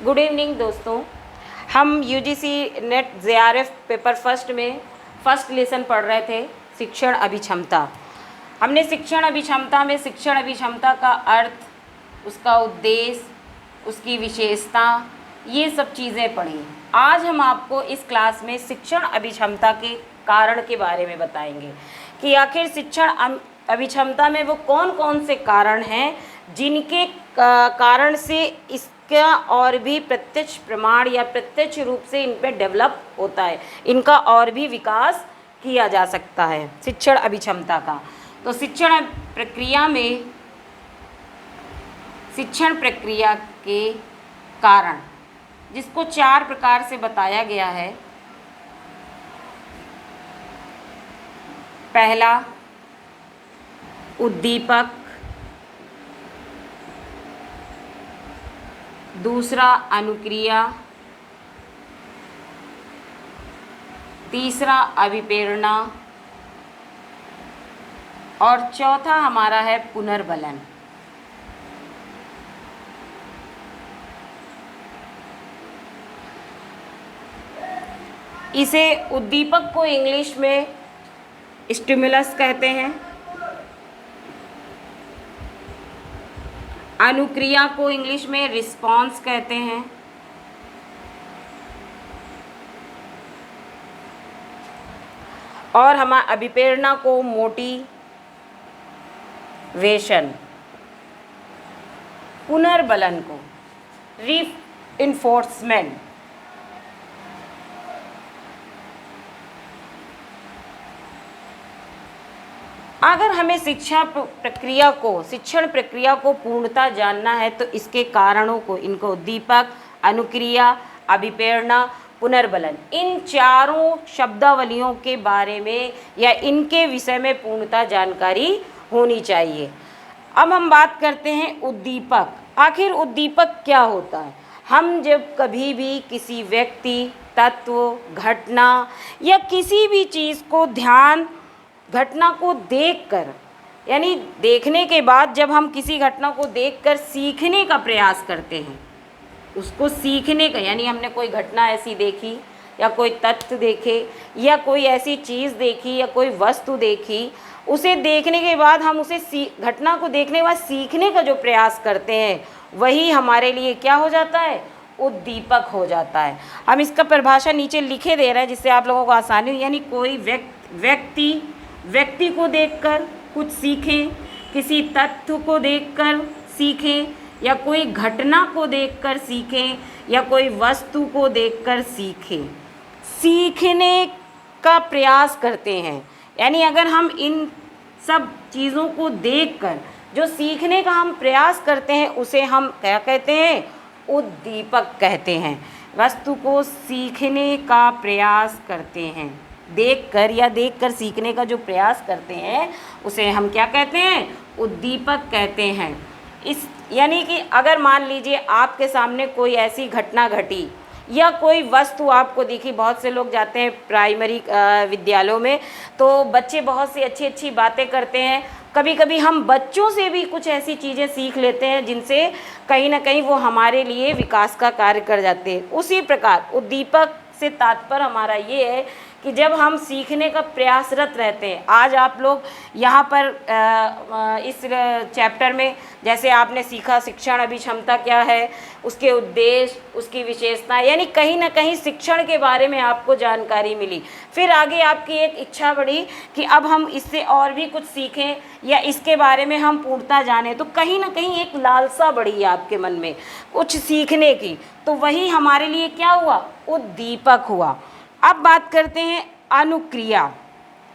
Good evening दोस्तों। हम UGC net JRF paper first में फर्स्ट लेसन पढ़ रहे थे, शिक्षण अभिक्षमता। हमने शिक्षण अभिक्षमता का अर्थ, उसका उद्देश्य, उसकी विशेषता, ये सब चीज़ें पढ़ी। आज हम आपको इस क्लास में शिक्षण अभिक्षमता के कारण के बारे में बताएंगे कि आखिर शिक्षण अभिक्षमता में वो कौन कौन से कारण हैं जिनके कारण से इसका और भी प्रत्यक्ष प्रमाण या प्रत्यक्ष रूप से इन पर डेवलप होता है, इनका और भी विकास किया जा सकता है शिक्षण अभिक्षमता का। तो शिक्षण प्रक्रिया के कारण, जिसको 4 प्रकार से बताया गया है। पहला, उद्दीपक। दूसरा, अनुक्रिया। तीसरा, अभिप्रेरणा। और चौथा हमारा है पुनर्बलन। इसे उद्दीपक को इंग्लिश में स्टिमुलस कहते हैं, अनुक्रिया को इंग्लिश में रिस्पॉन्स कहते हैं, और हमारा अभिप्रेरणा को मोटिवेशन, पुनर्बलन को रीइंफोर्समेंट। अगर हमें शिक्षण प्रक्रिया को पूर्णतः जानना है तो इसके कारणों को, इनको उद्दीपक, अनुक्रिया, अभिप्रेरणा, पुनर्बलन, इन चारों शब्दावलियों के बारे में या इनके विषय में पूर्णतः जानकारी होनी चाहिए। अब हम बात करते हैं उद्दीपक। आखिर उद्दीपक क्या होता है? हम जब कभी भी किसी व्यक्ति, तत्व, घटना या किसी भी चीज़ को घटना को देखकर, यानी देखने के बाद जब हम किसी घटना को देखकर सीखने का प्रयास करते हैं, उसको सीखने का, यानी हमने कोई घटना ऐसी देखी या कोई तथ्य देखे या कोई ऐसी चीज़ देखी या कोई वस्तु देखी, उसे देखने के बाद हम उसे घटना को देखने के बाद सीखने का जो प्रयास करते हैं, वही हमारे लिए क्या हो जाता है? उद्दीपक हो जाता है। हम इसका परिभाषा नीचे लिखे दे रहे हैं जिससे आप लोगों को आसानी हो। यानी कोई व्यक्ति को देखकर कुछ सीखें, किसी तथ्य को देखकर सीखें, या कोई घटना को देखकर सीखें, या कोई वस्तु को देखकर सीखें, सीखने का प्रयास करते हैं। यानी अगर हम इन सब चीज़ों को देखकर जो सीखने का हम प्रयास करते हैं, उसे हम क्या कहते हैं? उद्दीपक कहते हैं। वस्तु को सीखने का प्रयास करते हैं, देखकर सीखने का जो प्रयास करते हैं, उसे हम क्या कहते हैं? उद्दीपक कहते हैं। यानी कि अगर मान लीजिए आपके सामने कोई ऐसी घटना घटी या कोई वस्तु आपको दिखी। बहुत से लोग जाते हैं प्राइमरी विद्यालयों में, तो बच्चे बहुत सी अच्छी अच्छी बातें करते हैं। कभी कभी हम बच्चों से भी कुछ ऐसी चीज़ें सीख लेते हैं जिनसे कहीं ना कहीं वो हमारे लिए विकास का कार्य कर जाते हैं। उसी प्रकार उद्दीपक से तात्पर्य हमारा ये है कि जब हम सीखने का प्रयासरत रहते हैं। आज आप लोग यहाँ पर इस चैप्टर में जैसे आपने सीखा शिक्षण अभिक्षमता क्या है, उसके उद्देश्य, उसकी विशेषता, यानी कहीं ना कहीं शिक्षण के बारे में आपको जानकारी मिली। फिर आगे आपकी एक इच्छा बढ़ी कि अब हम इससे और भी कुछ सीखें या इसके बारे में हम पूर्णतः जानें, तो कहीं ना कहीं एक लालसा बढ़ी है आपके मन में कुछ सीखने की। तो वही हमारे लिए क्या हुआ? उद्दीपक हुआ। अब बात करते हैं अनुक्रिया,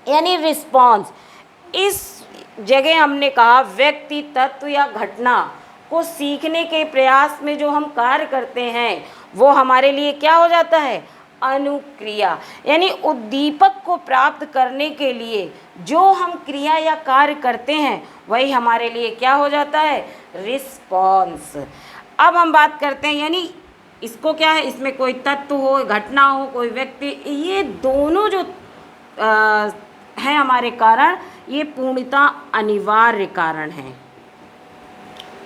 यानी रिस्पॉन्स। इस जगह हमने कहा व्यक्ति, तत्व या घटना को सीखने के प्रयास में जो हम कार्य करते हैं, वो हमारे लिए क्या हो जाता है? अनुक्रिया। यानी उद्दीपक को प्राप्त करने के लिए जो हम क्रिया या कार्य करते हैं, वही हमारे लिए क्या हो जाता है? रिस्पॉन्स। अब हम बात करते हैं, यानी इसको क्या है? इसमें कोई तत्व हो, घटना हो, कोई व्यक्ति, ये दोनों जो हैं हमारे कारण, ये पूर्णतः अनिवार्य कारण हैं।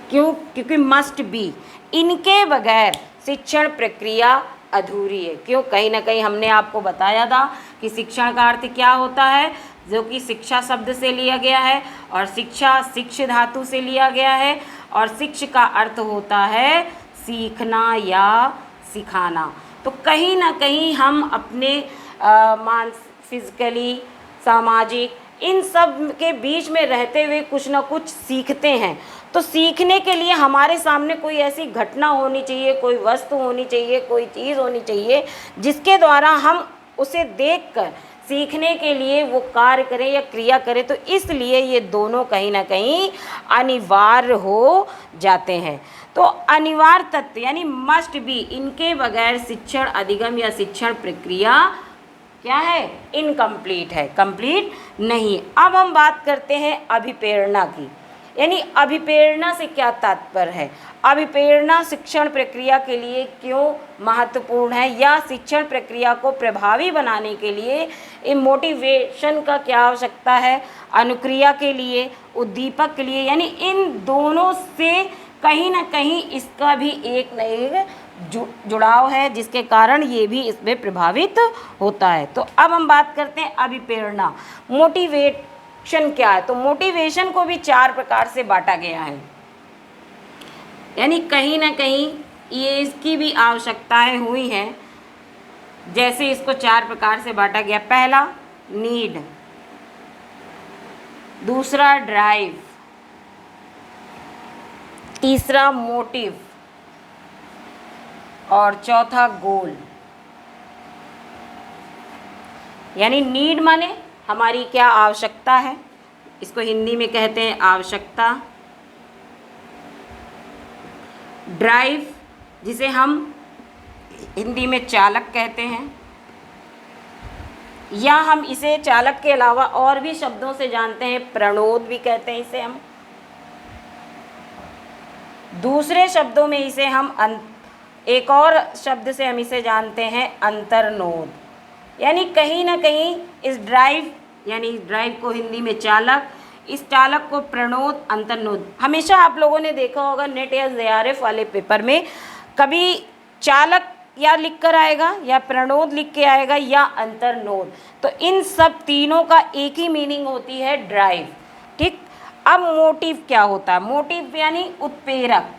क्यों? क्योंकि मस्ट बी, इनके बगैर शिक्षण प्रक्रिया अधूरी है। क्यों? कहीं ना कहीं हमने आपको बताया था कि शिक्षण का अर्थ क्या होता है, जो कि शिक्षा शब्द से लिया गया है, और शिक्षा शिक्ष धातु से लिया गया है, और शिक्ष का अर्थ होता है सीखना या सिखाना। तो कहीं ना कहीं हम अपने फिजिकली, सामाजिक, इन सब के बीच में रहते हुए कुछ ना कुछ सीखते हैं। तो सीखने के लिए हमारे सामने कोई ऐसी घटना होनी चाहिए, कोई वस्तु होनी चाहिए, कोई चीज़ होनी चाहिए जिसके द्वारा हम उसे देखकर सीखने के लिए वो कार्य करें या क्रिया करें। तो इसलिए ये दोनों कहीं ना कहीं अनिवार्य हो जाते हैं। तो अनिवार्य तत्व यानी मस्ट बी, इनके बगैर शिक्षण अधिगम या शिक्षण प्रक्रिया क्या है? इनकम्प्लीट है, कंप्लीट नहीं। अब हम बात करते हैं अभिप्रेरणा की। यानी अभिप्रेरणा से क्या तात्पर्य है, अभिप्रेरणा शिक्षण प्रक्रिया के लिए क्यों महत्वपूर्ण है, या शिक्षण प्रक्रिया को प्रभावी बनाने के लिए मोटिवेशन का क्या आवश्यकता है, अनुक्रिया के लिए, उद्दीपक के लिए। यानी इन दोनों से कहीं ना कहीं इसका भी एक न एक जुड़ाव है, जिसके कारण ये भी इसमें प्रभावित होता है। तो अब हम बात करते हैं अभिप्रेरणा, मोटिवेशन क्या है। तो मोटिवेशन को भी 4 प्रकार से बांटा गया है। यानी कहीं ना कहीं ये इसकी भी आवश्यकताएं हुई हैं, जैसे इसको 4 प्रकार से बांटा गया। पहला नीड, दूसरा ड्राइव, तीसरा मोटिव, और चौथा गोल। यानी नीड माने हमारी क्या आवश्यकता है, इसको हिंदी में कहते हैं आवश्यकता। ड्राइव, जिसे हम हिंदी में चालक कहते हैं, या हम इसे चालक के अलावा और भी शब्दों से जानते हैं, प्रणोद भी कहते हैं इसे हम। दूसरे शब्दों में इसे हम एक और शब्द से हम इसे जानते हैं अंतर्नोद। यानी कहीं ना कहीं इस ड्राइव, यानी इस ड्राइव को हिंदी में चालक, इस चालक को प्रणोद, अंतर्नोद। हमेशा आप लोगों ने देखा होगा नेट या जेआरएफ वाले पेपर में कभी चालक या लिख कर आएगा, या प्रणोद लिख के आएगा, या अंतर्नोद। तो इन सब तीनों का एक ही मीनिंग होती है, ड्राइव। ठीक। अब मोटिव क्या होता है? मोटिव यानी उत्प्रेरक,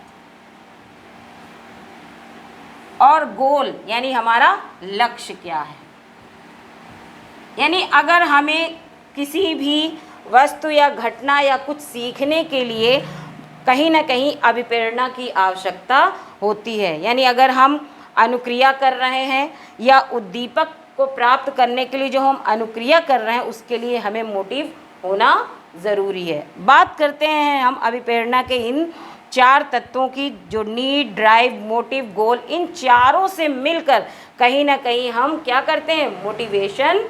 और गोल यानी हमारा लक्ष्य क्या है। यानी अगर हमें किसी भी वस्तु या घटना या कुछ सीखने के लिए कहीं ना कहीं अभिप्रेरणा की आवश्यकता होती है। यानी अगर हम अनुक्रिया कर रहे हैं या उद्दीपक को प्राप्त करने के लिए जो हम अनुक्रिया कर रहे हैं, उसके लिए हमें मोटिव होना ज़रूरी है। बात करते हैं हम अभिप्रेरणा के इन 4 तत्वों की, जो नीड, ड्राइव, मोटिव, गोल। इन चारों से मिलकर कहीं ना कहीं हम क्या करते हैं? मोटिवेशन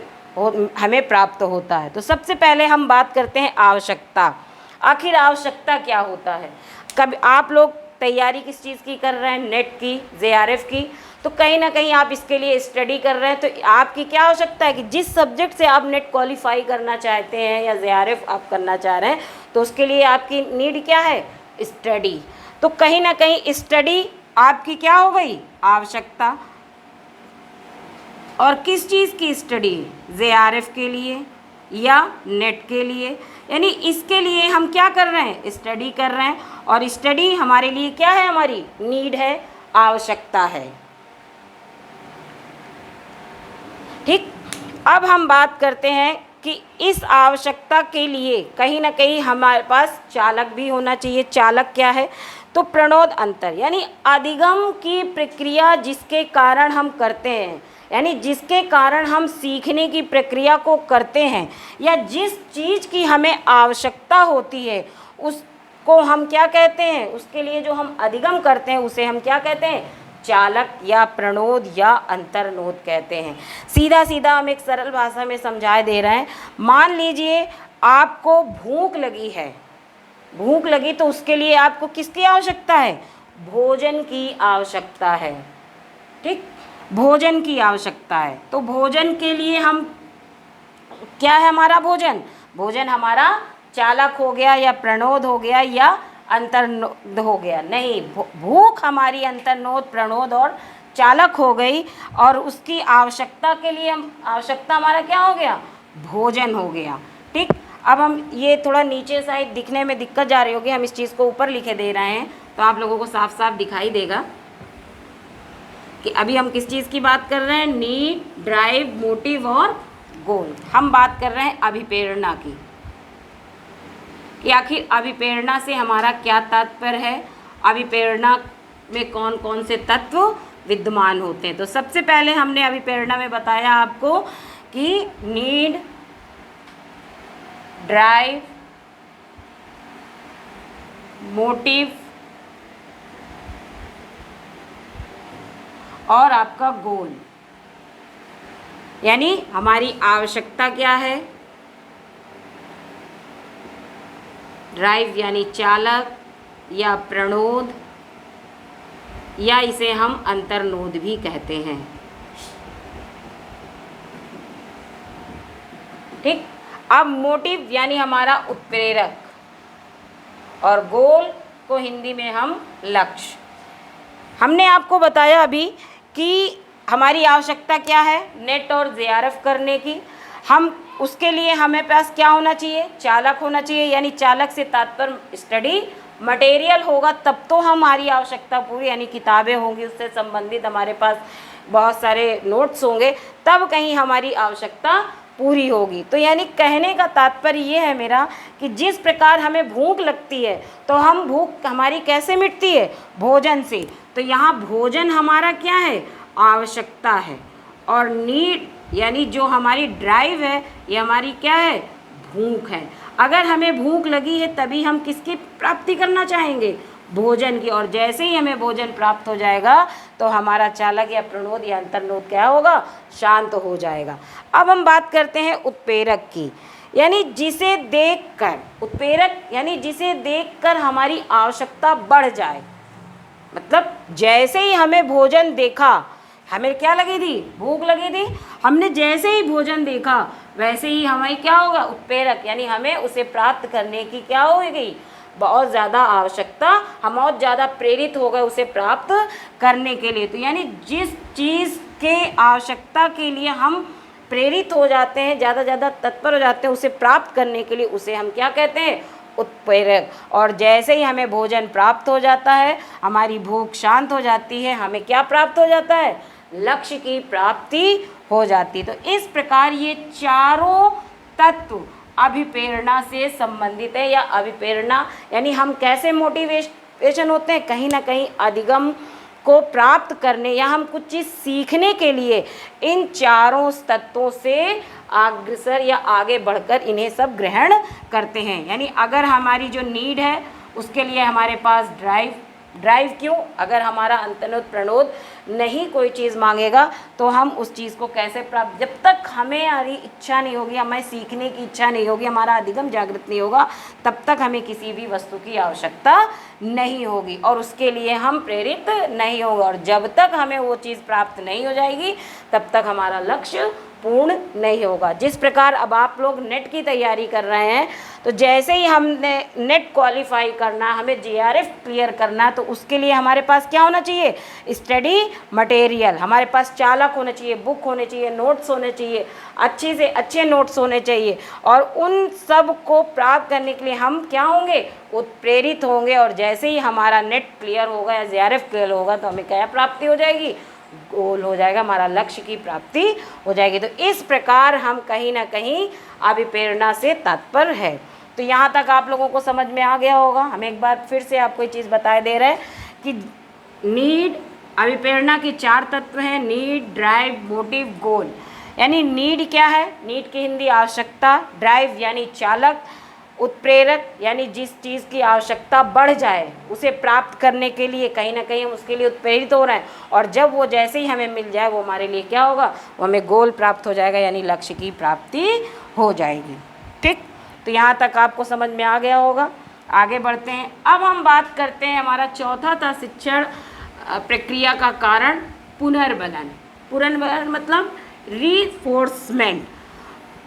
हमें प्राप्त होता है। तो सबसे पहले हम बात करते हैं आवश्यकता। आखिर आवश्यकता क्या होता है? कभी आप लोग तैयारी किस चीज़ की कर रहे हैं? नेट की, जेआरएफ की। तो कहीं ना कहीं आप इसके लिए स्टडी कर रहे हैं। तो आपकी क्या आवश्यकता है कि जिस सब्जेक्ट से आप नेट क्वालिफाई करना चाहते हैं या जेआरएफ आप करना चाह रहे हैं, तो उसके लिए आपकी नीड क्या है? स्टडी। तो कहीं ना कहीं स्टडी आपकी क्या हो गई? आवश्यकता। और किस चीज़ की स्टडी? जेआरएफ के लिए या नेट के लिए। यानी इसके लिए हम क्या कर रहे हैं? स्टडी कर रहे हैं। और स्टडी हमारे लिए क्या है? हमारी नीड है, आवश्यकता है। ठीक। अब हम बात करते हैं कि इस आवश्यकता के लिए कहीं ना कहीं हमारे पास चालक भी होना चाहिए। चालक क्या है? तो प्रणोद अंतर, यानी अधिगम की प्रक्रिया जिसके कारण हम करते हैं, यानी जिसके कारण हम सीखने की प्रक्रिया को करते हैं, या जिस चीज़ की हमें आवश्यकता होती है उसको हम क्या कहते हैं? उसके लिए जो हम अधिगम करते हैं उसे हम क्या कहते हैं? चालक या प्रणोद या अंतर्नोद कहते हैं। सीधा सीधा हम एक सरल भाषा में समझाए दे रहे हैं। मान लीजिए आपको भूख लगी है, भूख लगी तो उसके लिए आपको किसकी आवश्यकता है? भोजन की आवश्यकता है। ठीक, भोजन की आवश्यकता है। तो भोजन के लिए हम क्या है? हमारा भोजन, भोजन हमारा चालक हो गया, या प्रणोद हो गया, या अंतर्नोद हो गया, नहीं, भूख हमारी अंतर्नोद, प्रणोद और चालक हो गई, और उसकी आवश्यकता के लिए हम, आवश्यकता हमारा क्या हो गया, भोजन हो गया। ठीक, अब हम ये थोड़ा नीचे साइड दिखने में दिक्कत जा रही होगी, हम इस चीज़ को ऊपर लिखे दे रहे हैं तो आप लोगों को साफ साफ दिखाई देगा कि अभी हम किस चीज़ की बात कर रहे हैं, नीड, ड्राइव, मोटिव और गोल। हम बात कर रहे हैं अभिप्रेरणा की, कि आखिर अभिप्रेरणा से हमारा क्या तात्पर्य है, अभिप्रेरणा में कौन कौन से तत्व विद्यमान होते हैं। तो सबसे पहले हमने अभिप्रेरणा में बताया आपको कि नीड, ड्राइव, मोटिव और आपका गोल, यानी हमारी आवश्यकता क्या है, ड्राइव यानी चालक या प्रणोद, या इसे हम अंतर्नोद भी कहते हैं। ठीक, अब मोटिव यानी हमारा उत्प्रेरक, और गोल को हिंदी में हम लक्ष्य। हमने आपको बताया अभी कि हमारी आवश्यकता क्या है, नेट और जेआरएफ करने की। हम उसके लिए हमें पास क्या होना चाहिए, चालक होना चाहिए, यानी चालक से तात्पर्य स्टडी मटेरियल होगा, तब तो हमारी आवश्यकता पूरी, यानी किताबें होंगी, उससे संबंधित हमारे पास बहुत सारे नोट्स होंगे, तब कहीं हमारी आवश्यकता पूरी होगी। तो यानी कहने का तात्पर्य ये है मेरा कि जिस प्रकार हमें भूख लगती है तो हम भूख हमारी कैसे मिटती है, भोजन से। तो यहाँ भोजन हमारा क्या है, आवश्यकता है, और नीड यानी जो हमारी ड्राइव है ये हमारी क्या है, भूख है। अगर हमें भूख लगी है तभी हम किसकी प्राप्ति करना चाहेंगे, भोजन की, और जैसे ही हमें भोजन प्राप्त हो जाएगा तो हमारा चालक या प्रणोद या अंतर्नोद क्या होगा, शांत हो जाएगा। अब हम बात करते हैं उत्प्रेरक की, यानी जिसे देखकर, उत्प्रेरक यानी जिसे देखकर हमारी आवश्यकता बढ़ जाए। मतलब जैसे ही हमें भोजन देखा, हमें क्या लगी थी, भूख लगी थी, हमने जैसे ही भोजन देखा वैसे ही हमें क्या होगा, उत्प्रेरक यानी हमें उसे प्राप्त करने की क्या हो गई, बहुत ज़्यादा आवश्यकता, हम बहुत ज़्यादा प्रेरित हो गए उसे प्राप्त करने के लिए। तो यानी जिस चीज़ के आवश्यकता के लिए हम प्रेरित हो जाते हैं, ज़्यादा तत्पर हो जाते हैं उसे प्राप्त करने के लिए, उसे हम क्या कहते हैं, उत्प्रेरक। और जैसे ही हमें भोजन प्राप्त हो जाता है, हमारी भूख शांत हो जाती है, हमें क्या प्राप्त हो जाता है, लक्ष्य की प्राप्ति हो जाती है। तो इस प्रकार ये चारों तत्व अभिप्रेरणा से संबंधित है, या अभिप्रेरणा यानी हम कैसे मोटिवेशन होते हैं, कहीं ना कहीं अधिगम को प्राप्त करने या हम कुछ चीज़ सीखने के लिए इन चारों तत्वों से अग्रसर या आगे बढ़कर इन्हें सब ग्रहण करते हैं। यानी अगर हमारी जो नीड है उसके लिए हमारे पास ड्राइव क्यों, अगर हमारा अंतर्नोद प्रणोद नहीं कोई चीज़ मांगेगा तो हम उस चीज़ को कैसे प्राप्त, जब तक हमारी इच्छा नहीं होगी, हमें सीखने की इच्छा नहीं होगी, हमारा अधिगम जागृत नहीं होगा, तब तक हमें किसी भी वस्तु की आवश्यकता नहीं होगी और उसके लिए हम प्रेरित नहीं होगा। और जब तक हमें वो चीज़ प्राप्त नहीं हो जाएगी तब तक हमारा लक्ष्य पूर्ण नहीं होगा। जिस प्रकार अब आप लोग नेट की तैयारी कर रहे हैं, तो जैसे ही हमने नेट क्वालिफाई करना, हमें जेआरएफ क्लियर करना, तो उसके लिए हमारे पास क्या होना चाहिए, स्टडी मटेरियल, हमारे पास चालक होने चाहिए, बुक होने चाहिए, नोट्स होने चाहिए, अच्छे से अच्छे नोट्स होने चाहिए, और उन सब को प्राप्त करने के लिए हम क्या होंगे, उत्प्रेरित होंगे। और जैसे ही हमारा नेट क्लियर होगा या जेआरएफ क्लियर होगा तो हमें क्या प्राप्ति हो जाएगी, गोल हो जाएगा, हमारा लक्ष्य की प्राप्ति हो जाएगी। तो इस प्रकार हम कहीं ना कहीं अभिप्रेरणा से तात्पर्य है। तो यहाँ तक आप लोगों को समझ में आ गया होगा। हम एक बार फिर से आपको ये चीज़ बता दे रहे हैं कि नीड, अभिप्रेरणा के चार तत्व हैं, नीड, ड्राइव, मोटिव, गोल। यानी नीड क्या है, नीड की हिंदी आवश्यकता, ड्राइव यानी चालक, उत्प्रेरक यानी जिस चीज़ की आवश्यकता बढ़ जाए उसे प्राप्त करने के लिए कहीं ना कहीं हम उसके लिए उत्प्रेरित हो रहे हैं, और जब वो जैसे ही हमें मिल जाए वो हमारे लिए क्या होगा, वो हमें गोल प्राप्त हो जाएगा, यानी लक्ष्य की प्राप्ति हो जाएगी। ठीक, तो यहाँ तक आपको समझ में आ गया होगा। आगे बढ़ते हैं। अब हम बात करते हैं, हमारा चौथा था शिक्षण प्रक्रिया का कारण पुनर्बलन। पुनर्बलन मतलब रीफोर्समेंट।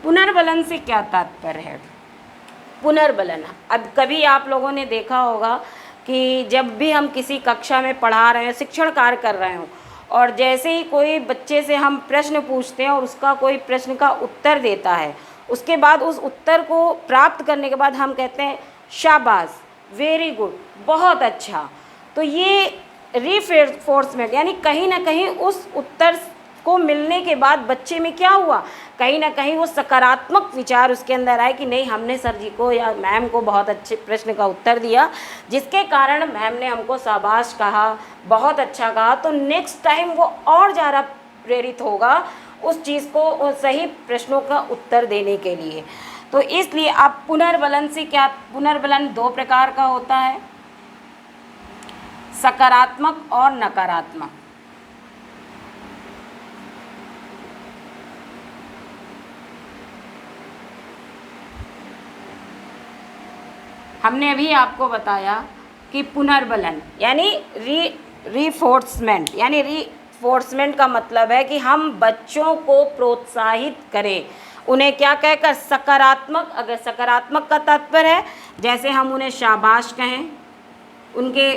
पुनर्बलन से क्या तात्पर्य है, पुनर्बलन। अब कभी आप लोगों ने देखा होगा कि जब भी हम किसी कक्षा में पढ़ा रहे हैं, शिक्षण कार्य कर रहे हों, और जैसे ही कोई बच्चे से हम प्रश्न पूछते हैं और उसका कोई प्रश्न का उत्तर देता है, उसके बाद उस उत्तर को प्राप्त करने के बाद हम कहते हैं शाबाश, वेरी गुड, बहुत अच्छा। तो ये रीफोर्समेंट, यानी कहीं ना कहीं उस उत्तर को मिलने के बाद बच्चे में क्या हुआ, कहीं ना कहीं वो सकारात्मक विचार उसके अंदर आए कि नहीं, हमने सर जी को या मैम को बहुत अच्छे प्रश्न का उत्तर दिया, जिसके कारण मैम ने हमको शाबाश कहा, बहुत अच्छा कहा। तो नेक्स्ट टाइम वो और ज़्यादा प्रेरित होगा उस चीज़ को, सही प्रश्नों का उत्तर देने के लिए। तो इसलिए आप पुनर्बलन से क्या, पुनर्बलन 2 प्रकार का होता है, सकारात्मक और नकारात्मक। हमने अभी आपको बताया कि पुनर्बलन यानी रीफोर्समेंट, यानी रीफोर्समेंट का मतलब है कि हम बच्चों को प्रोत्साहित करें, उन्हें क्या कहकर, सकारात्मक। अगर सकारात्मक का तात्पर्य है जैसे हम उन्हें शाबाश कहें, उनके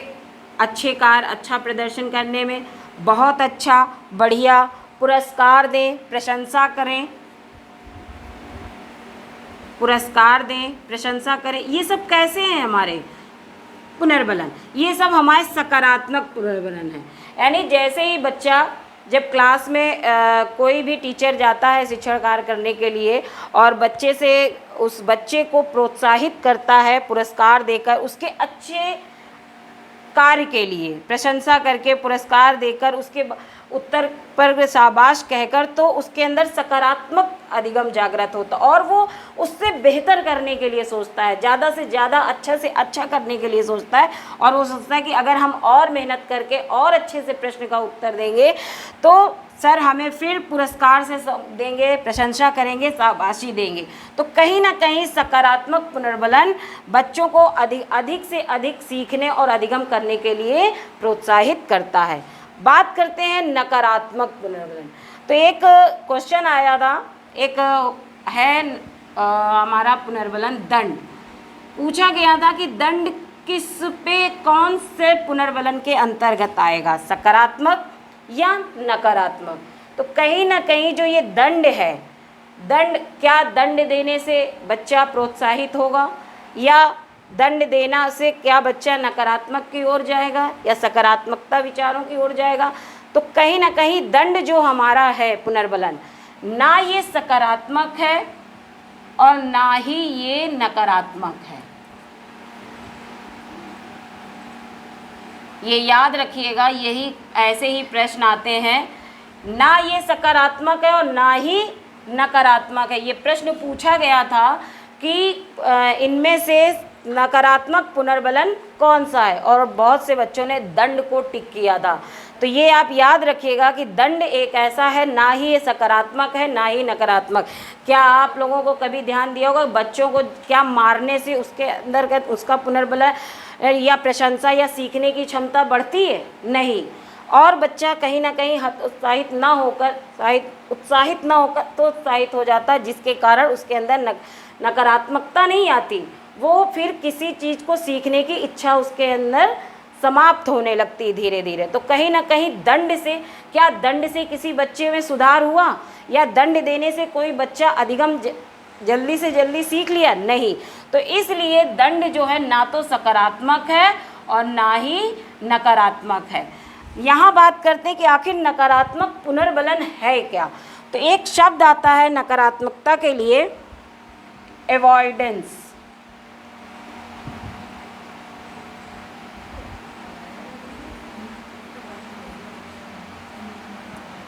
अच्छे कार्य, अच्छा प्रदर्शन करने में, बहुत अच्छा, बढ़िया, पुरस्कार दें, प्रशंसा करें, पुरस्कार दें, प्रशंसा करें, ये सब कैसे हैं हमारे पुनर्बलन, ये सब हमारे सकारात्मक पुनर्बलन है। यानी जैसे ही बच्चा, जब क्लास में कोई भी टीचर जाता है शिक्षण कार्य करने के लिए और बच्चे से, उस बच्चे को प्रोत्साहित करता है पुरस्कार देकर, उसके अच्छे कार्य के लिए प्रशंसा करके, पुरस्कार देकर, उसके उत्तर पर शाबाश कहकर, तो उसके अंदर सकारात्मक अधिगम जागृत होता और वो उससे बेहतर करने के लिए सोचता है, ज़्यादा से ज़्यादा, अच्छा से अच्छा करने के लिए सोचता है। और वो सोचता है कि अगर हम और मेहनत करके और अच्छे से प्रश्न का उत्तर देंगे तो सर हमें फिर पुरस्कार से देंगे, प्रशंसा करेंगे, शाबाशी देंगे। तो कहीं ना कहीं सकारात्मक पुनर्बलन बच्चों को अधिक से अधिक सीखने और अधिगम करने के लिए प्रोत्साहित करता है। बात करते हैं नकारात्मक पुनर्बलन। तो एक क्वेश्चन आया था, एक है हमारा पुनर्बलन दंड। पूछा गया था कि दंड किस पे, कौन से पुनर्बलन के अंतर्गत आएगा, सकारात्मक या नकारात्मक। तो कहीं ना कहीं जो ये दंड है, दंड, क्या दंड देने से बच्चा प्रोत्साहित होगा या दंड देना से क्या बच्चा नकारात्मक की ओर जाएगा या सकारात्मकता विचारों की ओर जाएगा। तो कहीं ना कहीं दंड जो हमारा है पुनर्बलन, ना ये सकारात्मक है और ना ही ये नकारात्मक है। ये याद रखिएगा, यही ऐसे ही प्रश्न आते हैं, ना ये सकारात्मक है और ना ही नकारात्मक है। ये प्रश्न पूछा गया था कि इनमें से नकारात्मक पुनर्बलन कौन सा है, और बहुत से बच्चों ने दंड को टिक किया था। तो ये आप याद रखिएगा कि दंड एक ऐसा है, ना ही ये सकारात्मक है ना ही नकारात्मक। क्या आप लोगों को कभी ध्यान दिया होगा बच्चों को क्या मारने से उसके अंदर उसका पुनर्बलन या प्रशंसा या सीखने की क्षमता बढ़ती है? नहीं। और बच्चा कहीं ना कहीं उत्साहित ना होकर तो उत्साहित हो जाता है, जिसके कारण उसके अंदर नकारात्मकता नहीं आती, वो फिर किसी चीज़ को सीखने की इच्छा उसके अंदर समाप्त होने लगती धीरे धीरे। तो कहीं ना कहीं दंड से, क्या दंड से किसी बच्चे में सुधार हुआ या दंड देने से कोई बच्चा अधिगम जल्दी से जल्दी सीख लिया? नहीं। तो इसलिए दंड जो है ना तो सकारात्मक है और ना ही नकारात्मक है। यहाँ बात करते हैं कि आखिर नकारात्मक पुनर्बलन है क्या। तो एक शब्द आता है नकारात्मकता के लिए, अवॉइडेंस।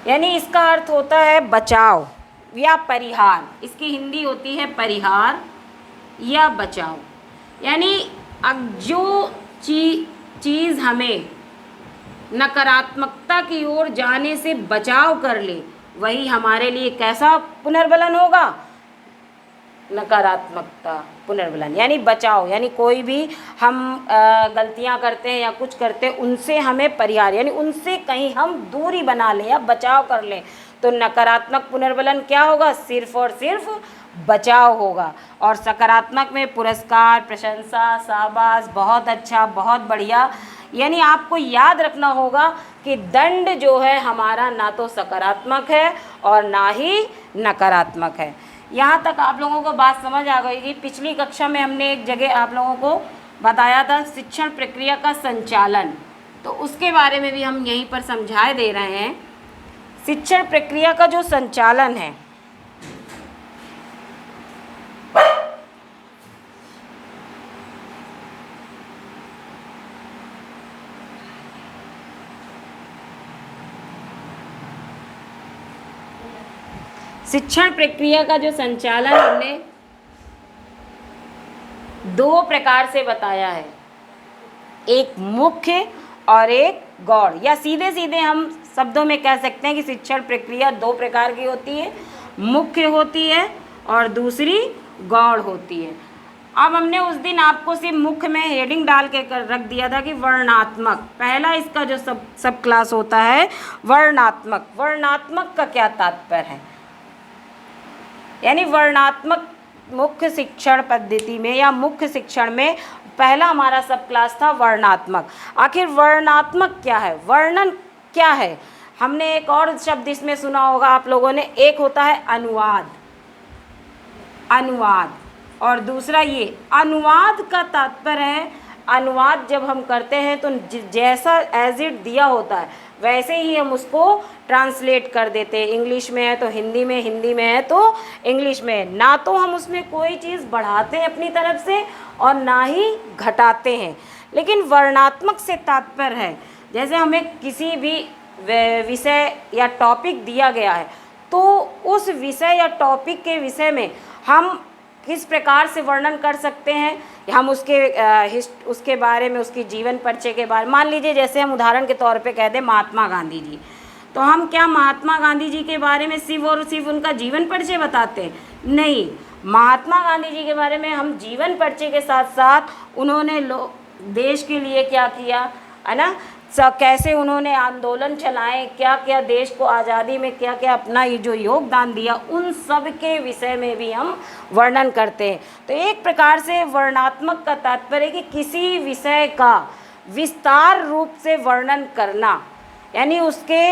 यानी इसका अर्थ होता है बचाव या परिहार। इसकी हिंदी होती है परिहार या बचाव। यानी अब जो चीज़ हमें नकारात्मकता की ओर जाने से बचाव कर ले, वही हमारे लिए कैसा पुनर्बलन होगा? नकारात्मकता पुनर्बलन, यानी बचाव। यानी कोई भी हम गलतियां करते हैं या कुछ करते हैं, उनसे हमें परिहार, यानी उनसे कहीं हम दूरी बना लें या बचाव कर लें, तो नकारात्मक पुनर्बलन क्या होगा? सिर्फ और सिर्फ बचाव होगा। और सकारात्मक में पुरस्कार, प्रशंसा, शाबाश, बहुत अच्छा, बहुत बढ़िया। यानी आपको याद रखना होगा कि दंड जो है हमारा ना तो सकारात्मक है और ना ही नकारात्मक है। यहाँ तक आप लोगों को बात समझ आ गई कि पिछली कक्षा में हमने एक जगह आप लोगों को बताया था शिक्षण प्रक्रिया का संचालन, तो उसके बारे में भी हम यहीं पर समझाए दे रहे हैं। शिक्षण प्रक्रिया का जो संचालन है, शिक्षण प्रक्रिया का जो संचालन हमने दो प्रकार से बताया है, एक मुख्य और एक गौड़, या सीधे सीधे हम शब्दों में कह सकते हैं कि शिक्षण प्रक्रिया दो प्रकार की होती है, मुख्य होती है और दूसरी गौड़ होती है। अब हमने उस दिन आपको सिर्फ मुख्य में हेडिंग डाल के रख दिया था कि वर्णात्मक, पहला इसका जो सब क्लास होता है वर्णात्मक। वर्णात्मक का क्या तात्पर्य है, यानी वर्णात्मक मुख्य शिक्षण पद्धति में या मुख्य शिक्षण में पहला हमारा सब क्लास था वर्णात्मक। आखिर वर्णात्मक क्या है, वर्णन क्या है? हमने एक और शब्द इसमें सुना होगा आप लोगों ने, एक होता है अनुवाद, अनुवाद, और दूसरा ये अनुवाद का तात्पर्य है, अनुवाद जब हम करते हैं तो जैसा एज इट दिया होता है वैसे ही हम उसको ट्रांसलेट कर देते हैं। इंग्लिश में है तो हिंदी में, हिंदी में है तो इंग्लिश में, ना तो हम उसमें कोई चीज़ बढ़ाते हैं अपनी तरफ से और ना ही घटाते हैं। लेकिन वर्णात्मक से तात्पर्य है, जैसे हमें किसी भी विषय या टॉपिक दिया गया है तो उस विषय या टॉपिक के विषय में हम किस प्रकार से वर्णन कर सकते हैं, हम उसके बारे में, उसकी जीवन परिचय के बारे में, मान लीजिए जैसे हम उदाहरण के तौर पे कह दें महात्मा गांधी जी, तो हम क्या महात्मा गांधी जी के बारे में सिर्फ और सिर्फ उनका जीवन परिचय बताते हैं? नहीं, महात्मा गांधी जी के बारे में हम जीवन परिचय के साथ साथ उन्होंने देश के लिए क्या किया है ना, कैसे उन्होंने आंदोलन चलाए, क्या क्या देश को आज़ादी में क्या क्या अपना ये जो योगदान दिया, उन सब के विषय में भी हम वर्णन करते हैं। तो एक प्रकार से वर्णात्मक का तात्पर्य है कि किसी विषय का विस्तार रूप से वर्णन करना, यानी उसके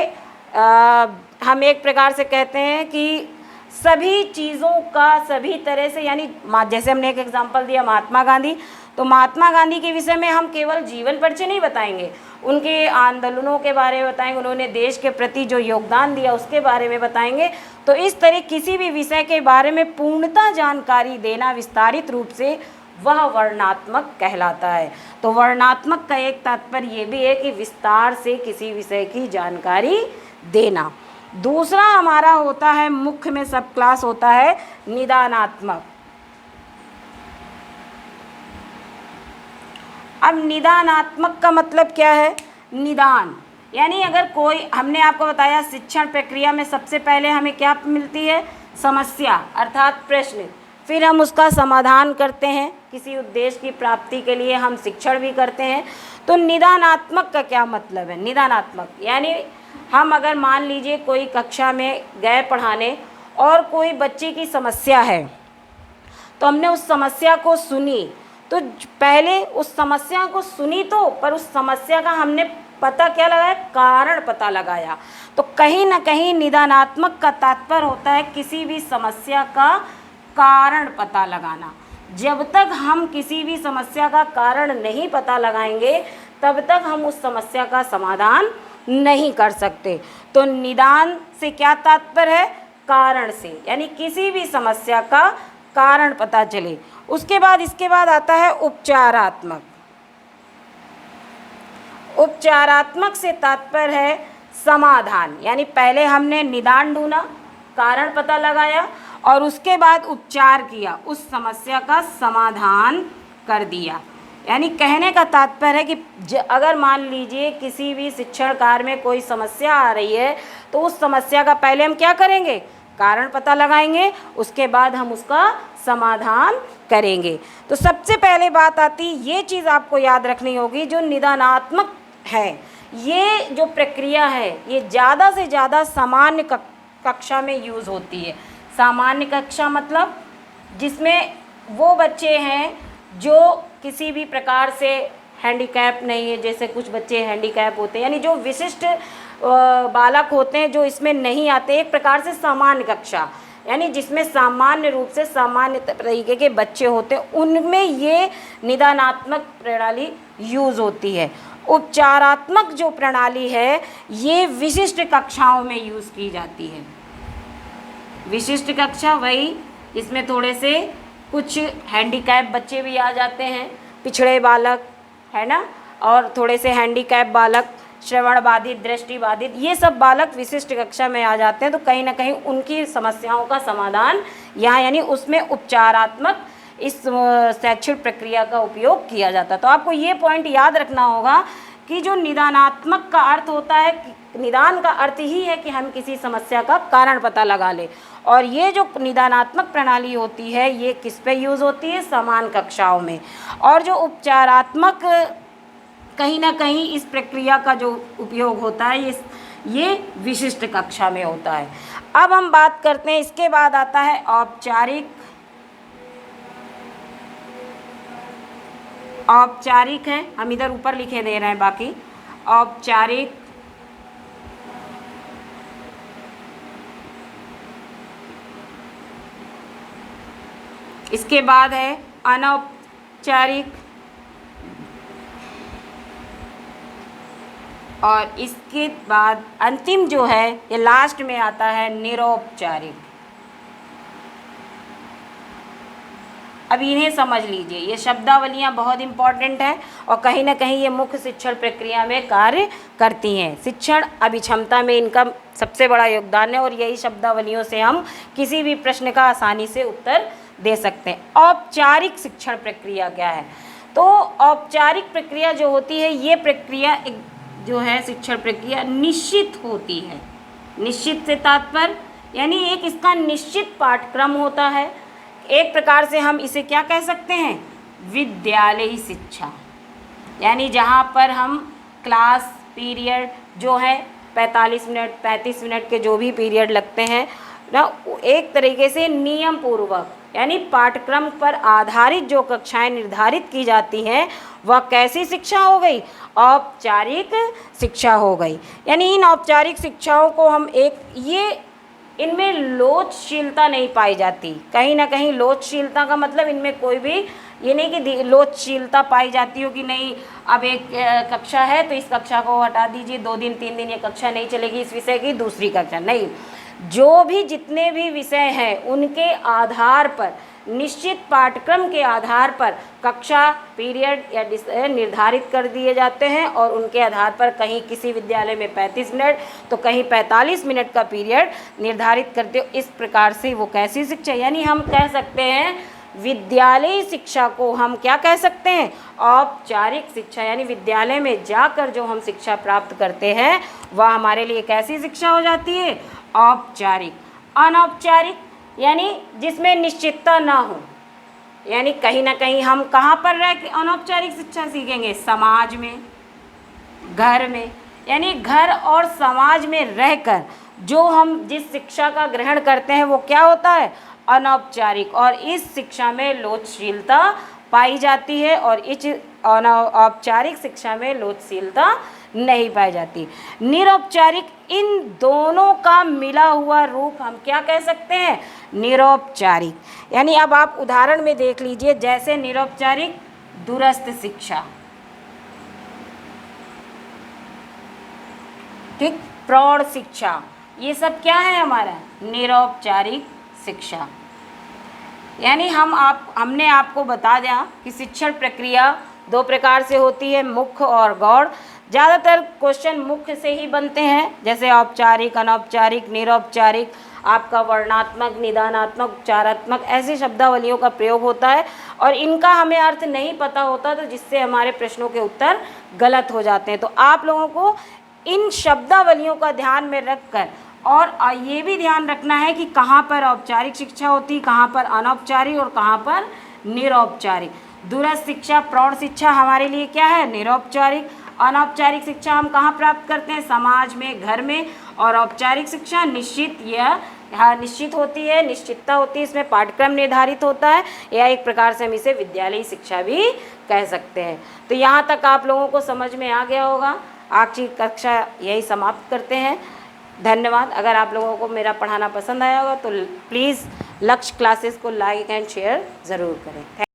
हम एक प्रकार से कहते हैं कि सभी चीज़ों का सभी तरह से, यानी जैसे हमने एक एग्जांपल दिया महात्मा गांधी, तो महात्मा गांधी के विषय में हम केवल जीवन परिचय नहीं बताएंगे, उनके आंदोलनों के बारे में बताएंगे, उन्होंने देश के प्रति जो योगदान दिया उसके बारे में बताएंगे। तो इस तरह किसी भी विषय के बारे में पूर्णतः जानकारी देना विस्तारित रूप से, वह वर्णात्मक कहलाता है। तो वर्णात्मक का एक तात्पर्य ये भी है कि विस्तार से किसी विषय की जानकारी देना। दूसरा हमारा होता है, मुख्य में सब क्लास होता है निदानात्मक। अब निदानात्मक का मतलब क्या है? निदान यानी अगर कोई, हमने आपको बताया शिक्षण प्रक्रिया में सबसे पहले हमें क्या मिलती है? समस्या अर्थात प्रश्न, फिर हम उसका समाधान करते हैं, किसी उद्देश्य की प्राप्ति के लिए हम शिक्षण भी करते हैं। तो निदानात्मक का क्या मतलब है? निदानात्मक यानी हम अगर मान लीजिए कोई कक्षा में गए पढ़ाने और कोई बच्चे की समस्या है, तो हमने उस समस्या को सुनी, तो पहले उस समस्या को सुनी तो, पर उस समस्या का हमने पता क्या लगाया? कारण पता लगाया। तो कहीं ना कहीं निदानात्मक का तात्पर्य होता है किसी भी समस्या का कारण पता लगाना। जब तक हम किसी भी समस्या का कारण नहीं पता लगाएंगे तब तक हम उस समस्या का समाधान नहीं कर सकते। तो निदान से क्या तात्पर्य है? कारण से, यानी किसी भी समस्या का कारण पता चले। उसके बाद इसके बाद आता है उपचारात्मक। उपचारात्मक से तात्पर्य है समाधान, यानी पहले हमने निदान ढूंढा, कारण पता लगाया और उसके बाद उपचार किया, उस समस्या का समाधान कर दिया। यानी कहने का तात्पर्य है कि अगर मान लीजिए किसी भी शिक्षण कार्य में कोई समस्या आ रही है तो उस समस्या का पहले हम क्या करेंगे? कारण पता लगाएंगे, उसके बाद हम उसका समाधान करेंगे। तो सबसे पहले बात आती, ये चीज़ आपको याद रखनी होगी, जो निदानात्मक है, ये जो प्रक्रिया है ये ज़्यादा से ज़्यादा सामान्य कक्षा में यूज़ होती है। सामान्य कक्षा मतलब जिसमें वो बच्चे हैं जो किसी भी प्रकार से हैंडीकैप नहीं है, जैसे कुछ बच्चे हैंडीकैप होते हैं, यानी जो विशिष्ट बालक होते हैं जो इसमें नहीं आते, एक प्रकार से सामान्य कक्षा, यानी जिसमें सामान्य रूप से सामान्य तरीके के बच्चे होते हैं, उनमें ये निदानात्मक प्रणाली यूज़ होती है। उपचारात्मक जो प्रणाली है ये विशिष्ट कक्षाओं में यूज़ की जाती है। विशिष्ट कक्षा वही इसमें थोड़े से कुछ हैंडीकैप बच्चे भी आ जाते हैं, पिछड़े बालक है ना, और थोड़े से हैंडीकैप बालक, श्रवण बाधित, दृष्टि बाधित, ये सब बालक विशिष्ट कक्षा में आ जाते हैं। तो कहीं ना कहीं उनकी समस्याओं का समाधान यहाँ यानी उसमें उपचारात्मक इस शैक्षिक प्रक्रिया का उपयोग किया जाता है। तो आपको ये पॉइंट याद रखना होगा कि जो निदानात्मक का अर्थ होता है, निदान का अर्थ ही है कि हम किसी समस्या का कारण पता लगा लें, और ये जो निदानात्मक प्रणाली होती है ये किस पे यूज़ होती है, समान कक्षाओं में। और जो उपचारात्मक कहीं ना कहीं इस प्रक्रिया का जो उपयोग होता है ये विशिष्ट कक्षा में होता है। अब हम बात करते हैं, इसके बाद आता है औपचारिक। औपचारिक है, हम इधर ऊपर लिखे दे रहे हैं बाकी। औपचारिक, इसके बाद है अनौपचारिक, और इसके बाद अंतिम जो है ये लास्ट में आता है निरौपचारिक। अब इन्हें समझ लीजिए, ये शब्दावलियाँ बहुत इम्पॉर्टेंट हैं और कहीं ना कहीं ये मुख्य शिक्षण प्रक्रिया में कार्य करती हैं। शिक्षण अभिक्षमता में इनका सबसे बड़ा योगदान है और यही शब्दावलियों से हम किसी भी प्रश्न का आसानी से उत्तर दे सकते हैं। औपचारिक शिक्षण प्रक्रिया क्या है? तो औपचारिक प्रक्रिया जो होती है ये प्रक्रिया एक जो है शिक्षण प्रक्रिया निश्चित होती है। निश्चित से तात्पर्य यानी एक इसका निश्चित पाठ्यक्रम होता है। एक प्रकार से हम इसे क्या कह सकते हैं, विद्यालयी शिक्षा, यानी जहाँ पर हम क्लास पीरियड जो है 45 मिनट 35 मिनट के जो भी पीरियड लगते हैं ना, एक तरीके से नियम पूर्वक यानी पाठ्यक्रम पर आधारित जो कक्षाएं निर्धारित की जाती हैं वह कैसी शिक्षा हो गई, औपचारिक शिक्षा हो गई। यानी इन औपचारिक शिक्षाओं को हम इनमें लोचशीलता नहीं पाई जाती। कहीं ना कहीं लोचशीलता का मतलब इनमें कोई भी ये नहीं कि लोचशीलता पाई जाती हो कि नहीं अब एक कक्षा है तो इस कक्षा को हटा दीजिए, 2 दिन 3 दिन ये कक्षा नहीं चलेगी इस विषय की, दूसरी कक्षा नहीं। जो भी जितने भी विषय हैं उनके आधार पर, निश्चित पाठ्यक्रम के आधार पर कक्षा पीरियड या निर्धारित कर दिए जाते हैं और उनके आधार पर कहीं किसी विद्यालय में 35 मिनट तो कहीं 45 मिनट का पीरियड निर्धारित करते हो। इस प्रकार से वो कैसी शिक्षा, यानी हम कह सकते हैं विद्यालयी शिक्षा को हम क्या कह सकते हैं, औपचारिक शिक्षा। यानी विद्यालय में जाकर जो हम शिक्षा प्राप्त करते हैं वह हमारे लिए कैसी शिक्षा हो जाती है, औपचारिक। अनौपचारिक यानी जिसमें निश्चितता ना हो, यानी कहीं ना कहीं हम कहाँ पर रह के अनौपचारिक शिक्षा सीखेंगे, समाज में, घर में। यानी घर और समाज में रहकर जो हम जिस शिक्षा का ग्रहण करते हैं वो क्या होता है, अनौपचारिक। और इस शिक्षा में लोचशीलता पाई जाती है और इस औपचारिक शिक्षा में लोचशीलता नहीं पाई जाती। निरौपचारिक, इन दोनों का मिला हुआ रूप हम क्या कह सकते हैं, निरौपचारिक। यानी अब आप उदाहरण में देख लीजिए, जैसे निरौपचारिक दूरस्थ शिक्षा, ठीक, प्रौढ़ शिक्षा, ये सब क्या है हमारा, निरौपचारिक शिक्षा। यानी हमने आपको बता दिया कि शिक्षण प्रक्रिया 2 प्रकार से होती है, मुख्य और गौड़। ज़्यादातर क्वेश्चन मुख्य से ही बनते हैं, जैसे औपचारिक, अनौपचारिक, निरौपचारिक, आपका वर्णात्मक, निदानात्मक, उपचारात्मक, ऐसी शब्दावलियों का प्रयोग होता है और इनका हमें अर्थ नहीं पता होता तो जिससे हमारे प्रश्नों के उत्तर गलत हो जाते हैं। तो आप लोगों को इन शब्दावलियों का ध्यान में रखकर और ये भी ध्यान रखना है कि कहाँ पर औपचारिक शिक्षा होती, कहाँ पर अनौपचारिक और कहाँ पर निरौपचारिक। दूरस्थ शिक्षा, प्रौढ़ शिक्षा हमारे लिए क्या है, निरौपचारिक। अनौपचारिक शिक्षा हम कहाँ प्राप्त करते हैं, समाज में, घर में। और औपचारिक शिक्षा निश्चित या यहाँ निश्चित होती है, निश्चितता होती है, इसमें पाठ्यक्रम निर्धारित होता है, या एक प्रकार से हम इसे विद्यालयी शिक्षा भी कह सकते हैं। तो यहाँ तक आप लोगों को समझ में आ गया होगा। आज की कक्षा यही समाप्त करते हैं। धन्यवाद। अगर आप लोगों को मेरा पढ़ाना पसंद आया होगा तो प्लीज़ लक्ष्य क्लासेस को लाइक एंड शेयर ज़रूर करें।